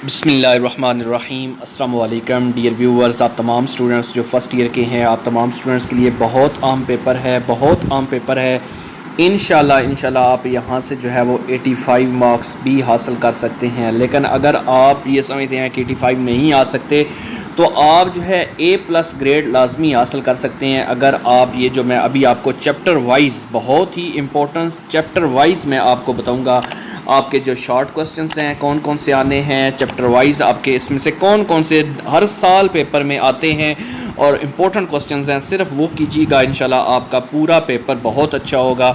बिस्मिल्लाहिर्रहमानिर्रहीम अस्सलाम वालेकुम डियर व्यूअर्स। आप तमाम स्टूडेंट्स जो फ़र्स्ट ईयर के हैं, आप तमाम स्टूडेंट्स के लिए बहुत अहम पेपर है, बहुत अहम पेपर है। इंशाल्लाह आप यहाँ से जो है वो 85 मार्क्स भी हासिल कर सकते हैं। लेकिन अगर आप ये समझते हैं कि 85 नहीं आ सकते तो आप जो है A+ ग्रेड लाजमी हासिल कर सकते हैं। अगर आप ये जो मैं अभी आपको चैप्टर वाइज, बहुत ही इम्पोर्टेंट चैप्टर वाइज मैं आपको बताऊँगा आपके जो शॉर्ट क्वेश्चंस हैं कौन कौन से आने हैं, चैप्टर वाइज आपके इसमें से कौन कौन से हर साल पेपर में आते हैं और इम्पोर्टेंट क्वेश्चंस हैं, सिर्फ वो कीजिएगा। इंशाल्लाह आपका पूरा पेपर बहुत अच्छा होगा।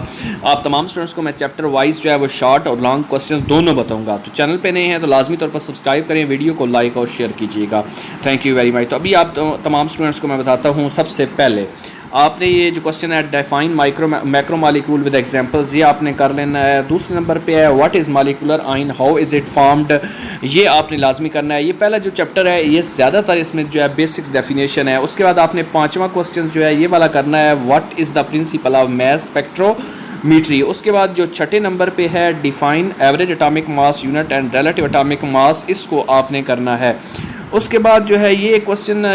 आप तमाम स्टूडेंट्स को मैं चैप्टर वाइज जो है वो शॉर्ट और लॉन्ग क्वेश्चंस दोनों बताऊंगा। तो चैनल पे नए हैं तो लाजमी तौर पर सब्सक्राइब करें, वीडियो को लाइक और शेयर कीजिएगा। Thank you very much. तो अभी आप तमाम स्टूडेंट्स को मैं बताता हूँ। सबसे पहले आपने ये जो क्वेश्चन है define macro molecule with examples, ये आपने कर लेना है। दूसरे नंबर पे है what is molecular ion, how is it formed, ये आपने लाजमी करना है। ये पहला जो चैप्टर है ये ज़्यादातर इसमें जो है बेसिक्स डेफिनेशन है। उसके बाद आपने पाँचवा क्वेश्चन जो है ये वाला करना है what is the principle of mass spectrometry. उसके बाद जो छठे नंबर पे है define average atomic mass unit and relative atomic mass, इसको आपने करना है। उसके बाद जो है ये क्वेश्चन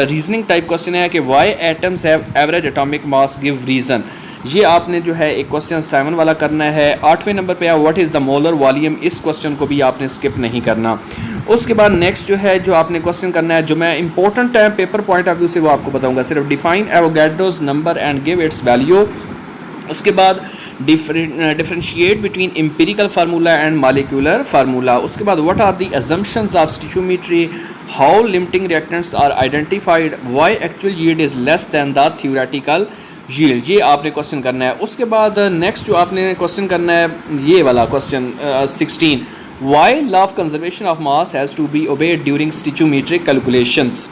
रीजनिंग टाइप क्वेश्चन है कि why atoms have average atomic mass give reason, ये आपने जो है एक क्वेश्चन 7 वाला करना है। 8वें नंबर पे है what is the molar volume, इस क्वेश्चन को भी आपने स्किप नहीं करना। उसके बाद नेक्स्ट जो है जो आपने क्वेश्चन करना है, जो मैं इंपॉर्टेंट है पेपर पॉइंट ऑफ व्यू से वो आपको बताऊंगा, सिर्फ define Avogadro's number and give its value. उसके बाद differentiate between empirical formula and molecular formula. उसके बाद what are the assumptions of stoichiometry, how limiting reactants are identified, why actual yield is less than the theoretical yield, ये आपने question करना है। उसके बाद नेक्स्ट जो आपने क्वेश्चन करना है ये वाला question 16, why law of conservation of mass has to be obeyed during stoichiometric calculations.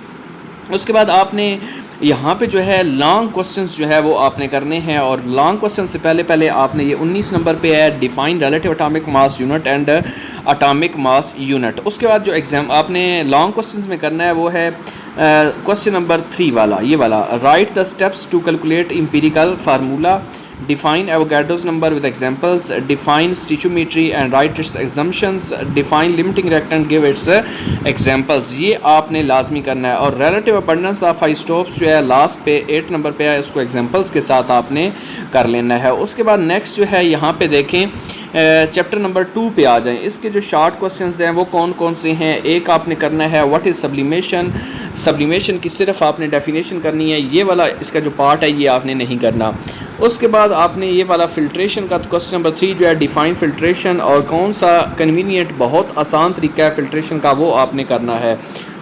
उसके बाद आपने यहाँ पे जो है लॉन्ग क्वेश्चंस जो है वो आपने करने हैं। और लॉन्ग क्वेश्चन से पहले आपने ये 19 नंबर पे है define relative atomic mass unit and atomic mass unit. उसके बाद जो एग्जाम आपने लॉन्ग क्वेश्चंस में करना है वो है क्वेश्चन नंबर 3 वाला, ये वाला write the steps to calculate empirical formula, define Avogadro's number with examples, define stoichiometry and write its assumptions, define limiting reactant and give its examples, ये आपने लाजमी करना है। और relative abundance of isotopes जो है लास्ट पे 8 नंबर पे है, इसको एग्जांपल्स के साथ आपने कर लेना है। उसके बाद नेक्स्ट जो है यहाँ पे देखें चैप्टर नंबर 2 पे आ जाएं। इसके जो शॉर्ट क्वेश्चंस हैं वो कौन कौन से हैं, एक आपने करना है व्हाट इज़ सब्लिमेशन, सब्लिमेशन की सिर्फ आपने डेफिनेशन करनी है, ये वाला इसका जो पार्ट है ये आपने नहीं करना। उसके बाद आपने ये वाला फिल्ट्रेशन का क्वेश्चन नंबर 3 जो है डिफाइन फिल्ट्रेशन और कौन सा कन्वीनियंट बहुत आसान तरीका है फिल्ट्रेशन का, वो आपने करना है।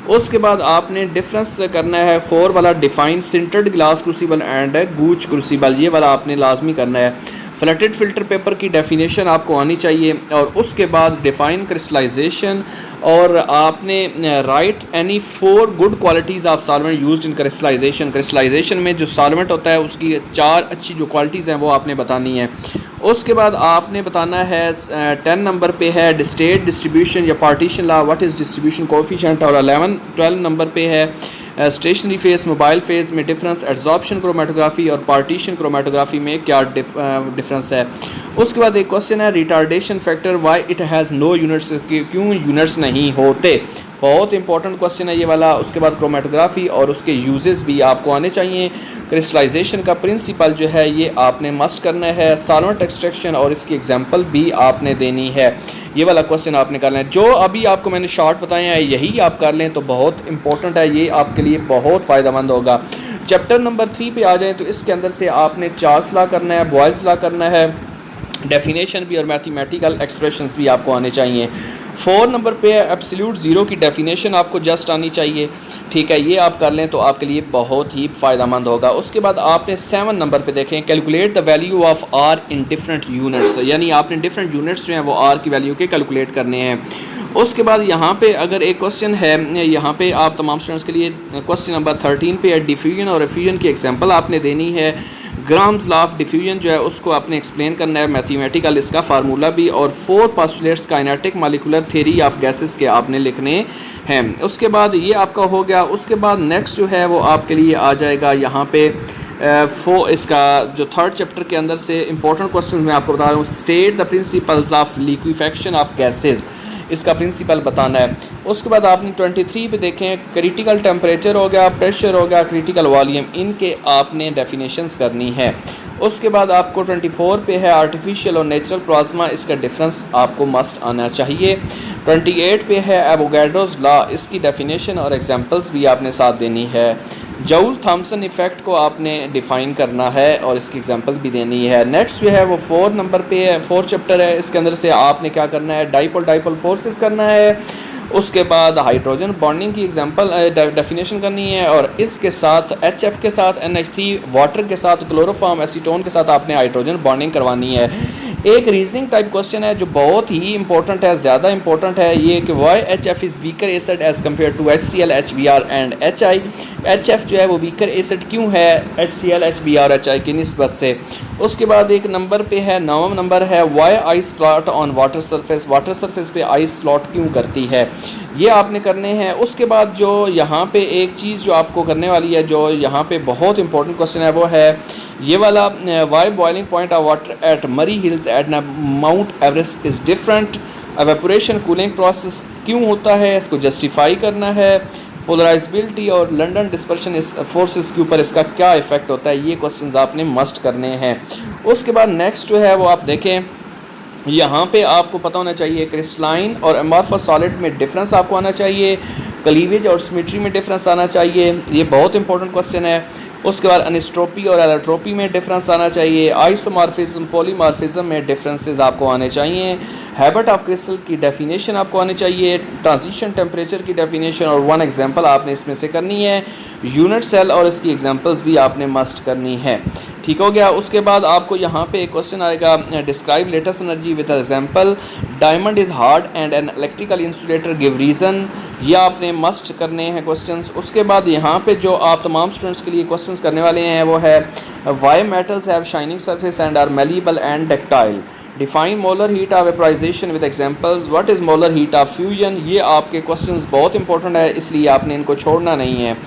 उसके बाद आपने डिफरेंस करना है 4 वाला define sintered glass crucible and गूच crucible, ये वाला आपने लाजमी करना है। फ्लटेड फिल्टर पेपर की डेफिनेशन आपको आनी चाहिए। और उसके बाद डिफाइन क्रिस्टलाइजेशन और आपने write any 4 good qualities of solvent used in crystallisation, crystallisation में जो सॉल्वेंट होता है उसकी 4 अच्छी जो क्वालिटीज़ हैं वो आपने बतानी है। उसके बाद आपने बताना है 10 नंबर पे है स्टेट डिस्ट्रीब्यूशन या partition law, what is distribution coefficient. और 12 नंबर पे है स्टेशनरी फेस मोबाइल फेस में डिफरेंस, एड्जॉर्प्शन क्रोमेटोग्राफी और पार्टीशन क्रोमेटोग्राफी में क्या डिफरेंस है। उसके बाद एक क्वेश्चन है retardation factor, why it has no units, क्यों यूनिट्स नहीं होते, बहुत इंपॉर्टेंट क्वेश्चन है ये वाला। उसके बाद क्रोमेटोग्राफी और उसके यूजेस भी आपको आने चाहिए। क्रिस्टलाइजेशन का प्रिंसिपल जो है ये आपने मस्ट करना है। सॉल्वेंट एक्सट्रैक्शन और इसकी एग्जांपल भी आपने देनी है, ये वाला क्वेश्चन आपने करना है। जो अभी आपको मैंने शॉर्ट बताए हैं यही आप कर लें तो बहुत इंपॉर्टेंट है, ये आपके लिए बहुत फ़ायदेमंद होगा। चैप्टर नंबर 3 पे आ जाएँ तो इसके अंदर से आपने चार्ल्स लॉ करना है, बॉयल्स लॉ करना है, डेफिनेशन भी और मैथमेटिकल एक्सप्रेशंस भी आपको आने चाहिए। 4 नंबर पे एब्सोल्यूट ज़ीरो की डेफिनेशन आपको जस्ट आनी चाहिए, ठीक है, ये आप कर लें तो आपके लिए बहुत ही फ़ायदेमंद होगा। उसके बाद आपने 7 नंबर पे देखें calculate the value of R in different units, यानी आपने डिफरेंट यूनिट्स जो हैं वो आर की वैल्यू के कैलकुलेट करने हैं। उसके बाद यहाँ पे अगर एक क्वेश्चन है यहाँ पे आप तमाम स्टूडेंट्स के लिए क्वेश्चन नंबर 13 पे डिफ्यूजन और एफ्यूजन की एग्जांपल आपने देनी है। ग्राम्स लॉ ऑफ डिफ्यूजन जो है उसको आपने एक्सप्लेन करना है, मैथमेटिकल इसका फार्मूला भी, और 4 postulates kinetic molecular theory of gases के आपने लिखने हैं। उसके बाद ये आपका हो गया। उसके बाद नेक्स्ट जो है वो आपके लिए आ जाएगा यहाँ पे इसका जो 3rd चैप्टर के अंदर से इंपॉर्टेंट क्वेश्चन मैं आपको बता रहा हूँ, state the principles of liquefaction of gases, इसका प्रिंसिपल बताना है। उसके बाद आपने 23 पे देखें, क्रिटिकल टेम्परेचर हो गया, प्रेशर हो गया, क्रिटिकल वॉल्यूम, इनके आपने डेफिनेशंस करनी है। उसके बाद आपको 24 पे है आर्टिफिशियल और नेचुरल प्लाज्मा, इसका डिफरेंस आपको मस्ट आना चाहिए। 28 पे है एवोगाड्रोस लॉ, इसकी डेफिनेशन और एग्जांपल्स भी आपने साथ देनी है। जूल थॉमसन इफ़ेक्ट को आपने डिफ़ाइन करना है और इसकी एग्जांपल भी देनी है। नेक्स्ट जो है वो 4 नंबर पे है, 4 चैप्टर है, इसके अंदर से आपने क्या करना है, डाइपोल फोर्सेस करना है। उसके बाद हाइड्रोजन बॉन्डिंग की एग्जांपल डेफिनेशन करनी है और इसके साथ HF के साथ NH3, वाटर के साथ क्लोरोफॉर्म एसीटोन के साथ आपने हाइड्रोजन बॉन्डिंग करवानी है। एक रीजनिंग टाइप क्वेश्चन है जो बहुत ही इंपॉर्टेंट है, ज़्यादा इंपॉर्टेंट है ये कि why HF is weaker acid as compared to HCl, HBr and HI। HF जो है वो वीकर एसिड क्यों है HCl, HBr, HI की निस्बत से। उसके बाद एक नंबर पे है, 9वां नंबर है, why ice float on water surface, water surface पे आइस फ्लॉट क्यों करती है, ये आपने करने हैं। उसके बाद जो यहाँ पे एक चीज़ जो आपको करने वाली है, जो यहाँ पे बहुत इंपॉर्टेंट क्वेश्चन है, वो है ये वाला, why boiling point of water at Murree hills at Mount Everest is different, evaporation cooling process क्यों होता है, इसको जस्टिफाई करना है। पोलराइजेबिलिटी और लंडन डिस्पर्शन इस फोर्सेस के ऊपर इसका क्या इफेक्ट होता है, ये क्वेश्चंस आपने मस्ट करने हैं। उसके बाद नेक्स्ट जो है वो आप देखें, यहाँ पे आपको पता होना चाहिए क्रिस्टलाइन और एमॉर्फस सॉलिड में डिफरेंस आपको आना चाहिए, क्लीवेज और सिमेट्री में डिफरेंस आना चाहिए, ये बहुत इंपॉर्टेंट क्वेश्चन है। उसके बाद अनिस्ट्रोपी और एलोट्रोपी में डिफरेंस आना चाहिए, आइसोमॉर्फिज्म पॉलीमॉर्फिज्म में डिफरेंसेस आपको आने चाहिए, हैबिट ऑफ क्रिस्टल की डेफिनेशन आपको आनी चाहिए, ट्रांजिशन टेम्परेचर की डेफिनेशन और 1 एग्जांपल आपने इसमें से करनी है, यूनिट सेल और इसकी एग्जांपल्स भी आपने मस्ट करनी है। ठीक हो गया। उसके बाद आपको यहाँ पे एक क्वेश्चन आएगा, describe latest energy with example, diamond is hard and an electrical insulator give reason, ये आपने मस्ट करने हैं क्वेश्चंस। उसके बाद यहाँ पे जो आप तमाम स्टूडेंट्स के लिए क्वेश्चंस करने वाले हैं वो है, why metals have shining surface and are malleable and ductile, define molar heat of vaporisation with examples, what is molar heat of fusion, ये आपके क्वेश्चंस बहुत इंपॉर्टेंट है, इसलिए आपने इनको छोड़ना नहीं है।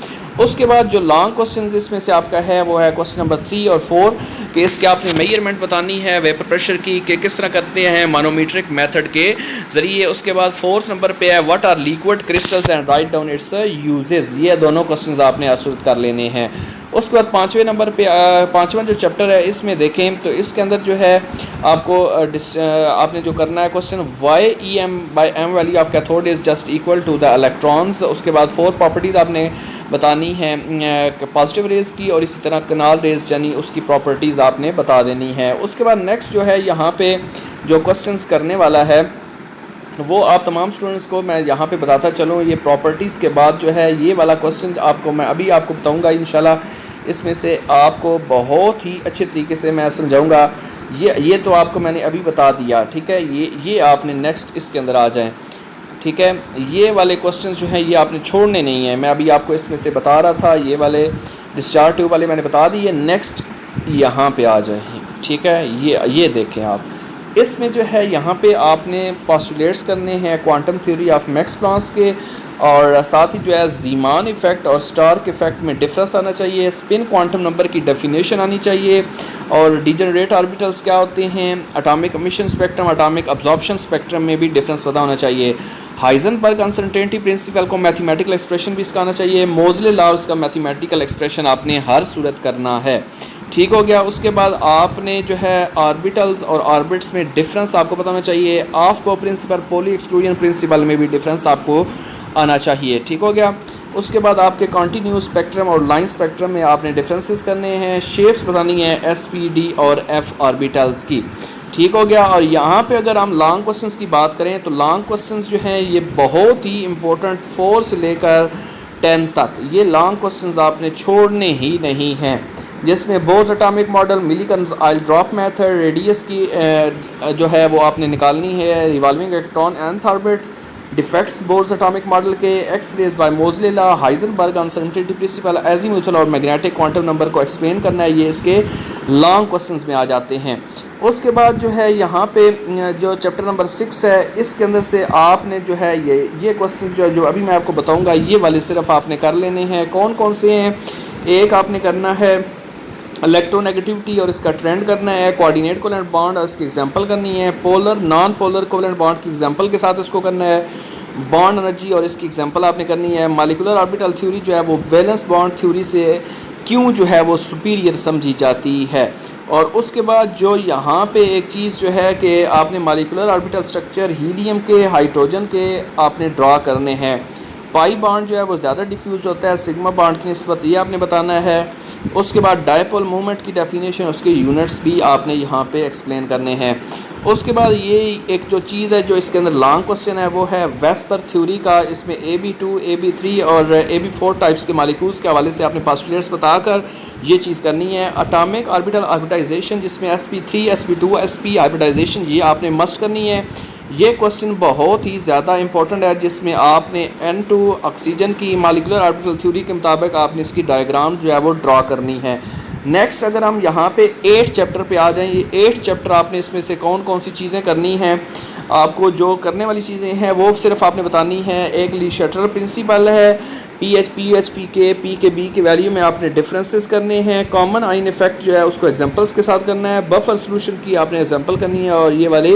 उसके बाद जो लॉन्ग क्वेश्चंस इसमें से आपका है वो है क्वेश्चन नंबर 3 और 4 कि इसके आपने मेजरमेंट बतानी है वेपर प्रेशर की, कि किस तरह करते हैं मानोमीट्रिक मेथड के ज़रिए। उसके बाद 4th नंबर पे है, what are liquid crystals and write down its uses, ये दोनों क्वेश्चंस आपने आसूद कर लेने हैं। उसके बाद 5वें नंबर पे 5वां जो चैप्टर है इसमें देखें तो इसके अंदर जो है आपको आपने जो करना है question, why EM/m value of cathode is just equal to the electrons. उसके बाद 4 प्रॉपर्टीज़ आपने बतानी है पॉजिटिव रेज़ की और इसी तरह कनाल रेज़ यानी उसकी प्रॉपर्टीज़ आपने बता देनी है। उसके बाद नेक्स्ट जो है यहाँ पे जो क्वेश्चंस करने वाला है वो आप तमाम स्टूडेंट्स को मैं यहाँ पे बताता चलूँ। ये प्रॉपर्टीज़ के बाद जो है ये वाला क्वेश्चन आपको मैं अभी आपको बताऊँगा, इंशाल्लाह इसमें से आपको बहुत ही अच्छे तरीके से मैं समझाऊँगा। ये तो आपको मैंने अभी बता दिया, ठीक है। ये आपने नेक्स्ट इसके अंदर आ जाएँ, ठीक है। ये वाले क्वेश्चन जो हैं ये आपने छोड़ने नहीं है, मैं अभी आपको इसमें से बता रहा था, ये वाले डिस्चार्ज ट्यूब वाले मैंने बता दिए। नेक्स्ट यहाँ पे आ जाए, ठीक है। ये देखें आप, इसमें जो है यहाँ पे आपने पोस्टुलेट्स करने हैं quantum theory of max Planck के, और साथ ही जो है ज़ीमान इफ़ेक्ट और स्टार्क इफ़ेक्ट में डिफरेंस आना चाहिए, स्पिन क्वांटम नंबर की डेफिनेशन आनी चाहिए, और डिजनरेट ऑर्बिटल्स क्या होते हैं, atomic emission spectrum, atomic absorption spectrum में भी डिफरेंस पता होना चाहिए, हाइजेनबर्ग अनसर्टेनिटी प्रिंसिपल को मैथमेटिकल एक्सप्रेशन भी इसका आना चाहिए, मोज़ले लॉ का मैथमेटिकल एक्सप्रेशन आपने हर सूरत करना है, ठीक हो गया। उसके बाद आपने जो है ऑर्बिटल्स और ऑर्बिट्स में डिफरेंस आपको पता होना चाहिए, ऑफ को प्रिंसिपल पॉली एक्सक्लूजन प्रिंसिपल में भी डिफरेंस आपको आना चाहिए, ठीक हो गया। उसके बाद आपके कॉन्टीन्यूस स्पेक्ट्रम और लाइन स्पेक्ट्रम में आपने डिफरेंसेस करने हैं, शेप्स बतानी है SP, D और F ऑर्बिटल्स की, ठीक हो गया। और यहाँ पे अगर हम लॉन्ग क्वेश्चंस की बात करें तो लॉन्ग क्वेश्चंस जो हैं ये बहुत ही इंपॉर्टेंट 4 से लेकर 10 तक, ये लॉन्ग क्वेश्चंस आपने छोड़ने ही नहीं हैं, जिसमें both atomic model, Millikan's oil drop method, radius की जो है वो आपने निकालनी है, revolving electron nth orbit, defects Bohr's atomic model के, X rays by Moseley law, Heisenberg uncertainty principle, azimuthal और मैग्नेटिक क्वांटम नंबर को एक्सप्लेन करना है, ये इसके लॉन्ग क्वेश्चंस में आ जाते हैं। उसके बाद जो है यहाँ पे जो चैप्टर नंबर 6 है इसके अंदर से आपने जो है ये क्वेश्चन जो अभी मैं आपको बताऊँगा ये वाले सिर्फ आपने कर लेने हैं। कौन कौन से हैं, एक आपने करना है इलेक्ट्रोनेगेटिविटी और इसका ट्रेंड करना है, कोऑर्डिनेट कोवेलेंट बॉन्ड और इसकी एग्जांपल करनी है, polar non polar covalent bond की एग्जांपल के साथ इसको करना है, बॉन्ड एनर्जी और इसकी एग्जांपल आपने करनी है, मॉलिक्यूलर ऑर्बिटल थ्योरी जो है वो वैलेंस बॉन्ड थ्योरी से क्यों जो है वो सुपीरियर समझी जाती है। और उसके बाद जो यहाँ पे एक चीज़ जो है कि आपने मॉलिक्यूलर ऑर्बिटल स्ट्रक्चर हीलियम के हाइड्रोजन के आपने ड्रा करने हैं। पाई बॉन्ड जो है वो ज़्यादा डिफ्यूज होता है सिग्मा बॉन्ड की निस्बत, ये आपने बताना है। उसके बाद डायपोल मूवमेंट की डेफिनेशन, उसके यूनिट्स भी आपने यहाँ पे एक्सप्लेन करने हैं। उसके बाद ये एक जो चीज़ है जो इसके अंदर लॉन्ग क्वेश्चन है वो है वेस्पर थ्योरी का। इसमें AB2, AB3 और AB4 टाइप्स के मालिक्यूल्स के हवाले से आपने पास्टुलेट्स बताकर ये चीज़ करनी है। एटॉमिक ऑर्बिटल ऑर्बिटाइजेशन जिसमें sp3, sp2, sp ऑर्बिटाइजेशन ये आपने मस्ट करनी है। ये क्वेश्चन बहुत ही ज़्यादा इंपॉर्टेंट है जिसमें आपने N2 ऑक्सीजन की मॉलिक्यूलर ऑर्बिटल थ्योरी के मुताबिक आपने इसकी डायग्राम जो है वो ड्रा करनी है। नेक्स्ट अगर हम यहाँ पे 8 चैप्टर पे आ जाएं, ये 8 चैप्टर आपने इसमें से कौन कौन सी चीज़ें करनी हैं, आपको जो करने वाली चीज़ें हैं वो सिर्फ आपने बतानी है। एक ली शटर प्रिंसिपल है, पीएच पी के बी के वैल्यू में आपने डिफरेंसेस करने हैं। कॉमन आइन इफेक्ट जो है उसको एग्जांपल्स के साथ करना है। बफर सोल्यूशन की आपने एग्जांपल करनी है। और ये वाले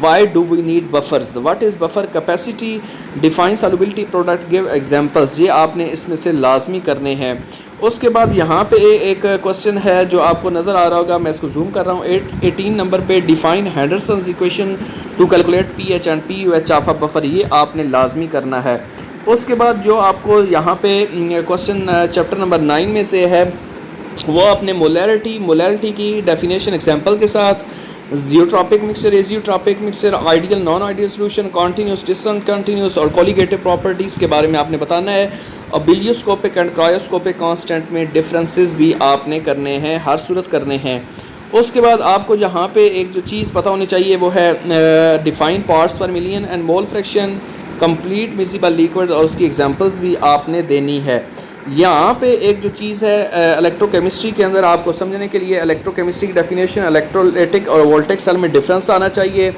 why do we need buffers, what is buffer capacity, define solubility product, give examples, ये आपने इसमें से लाजमी करने हैं। उसके बाद यहाँ पे एक क्वेश्चन है जो आपको नज़र आ रहा होगा, मैं इसको जूम कर रहा हूँ, 18 नंबर पे define Henderson's equation to calculate pH and pOH of a buffer, ये आपने लाजमी करना है। उसके बाद जो आपको यहाँ पे क्वेश्चन चैप्टर नंबर 9 में से है वो अपने मोलैरिटी की डेफिनेशन एग्जांपल के साथ, zeotropic mixture, azeotropic mixture, ideal non ideal solution, continuous discontinuous और कोलिगेटिव प्रॉपर्टीज़ के बारे में आपने बताना है। और बिलियोस्कोपिक एंड क्रायोस्कोपिक कांस्टेंट में डिफरेंसेस भी आपने करने हैं, हर सूरत करने हैं। उसके बाद आपको यहाँ पे एक जो चीज़ पता होनी चाहिए वो है डिफाइन पार्ट्स पर million and mole fraction, complete miscible liquid और उसकी एग्जांपल्स भी आपने देनी है। यहाँ पे एक जो चीज़ है इलेक्ट्रोकेमिस्ट्री के अंदर आपको समझने के लिए इलेक्ट्रोकेमिस्ट्री की डेफिनेशन, इलेक्ट्रोलाइटिक और वोल्टेक सेल में डिफरेंस आना चाहिए,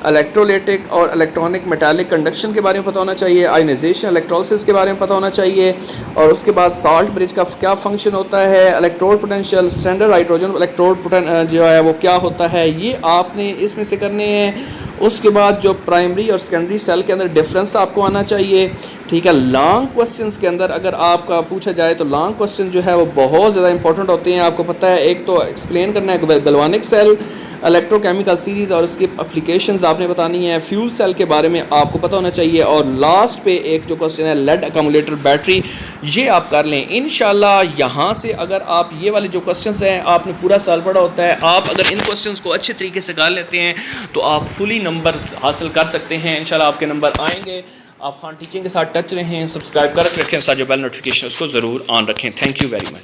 इलेक्ट्रोलाइटिक और इलेक्ट्रॉनिक मेटालिक कंडक्शन के बारे में पता होना चाहिए, आयनाइजेशन इलेक्ट्रोलिसिस के बारे में पता होना चाहिए। और उसके बाद साल्ट ब्रिज का क्या फंक्शन होता है, electrode potential, standard hydrogen electrode जो है वो क्या होता है, ये आपने इसमें से करने हैं। उसके बाद जो प्राइमरी और सेकेंडरी सेल के अंदर डिफरेंस आपको आना चाहिए, ठीक है। लॉन्ग क्वेश्चंस के अंदर अगर आपका पूछा जाए तो लॉन्ग क्वेश्चन जो है वो बहुत ज़्यादा इंपॉर्टेंट होते हैं। आपको पता है एक तो एक्सप्लेन करना है गैल्वानिक सेल, इलेक्ट्रोकेमिकल सीरीज़ और उसकी एप्लीकेशंस आपने बतानी है, फ्यूल सेल के बारे में आपको पता होना चाहिए। और लास्ट पे एक जो क्वेश्चन है लेड अकोमोडेटर बैटरी, ये आप कर लें इंशाल्लाह। यहाँ से अगर आप ये वाले जो क्वेश्चंस हैं आपने पूरा साल पढ़ा होता है, आप अगर इन क्वेश्चंस को अच्छे तरीके से कर लेते हैं तो आप फुली नंबर हासिल कर सकते हैं इंशाल्लाह, आपके नंबर आएंगे। आप खान टीचिंग के साथ टच रहें, सब्सक्राइब कर रखें, साथ जो बेल नोटिफिकेशन उसको ज़रूर ऑन रखें। Thank you very much.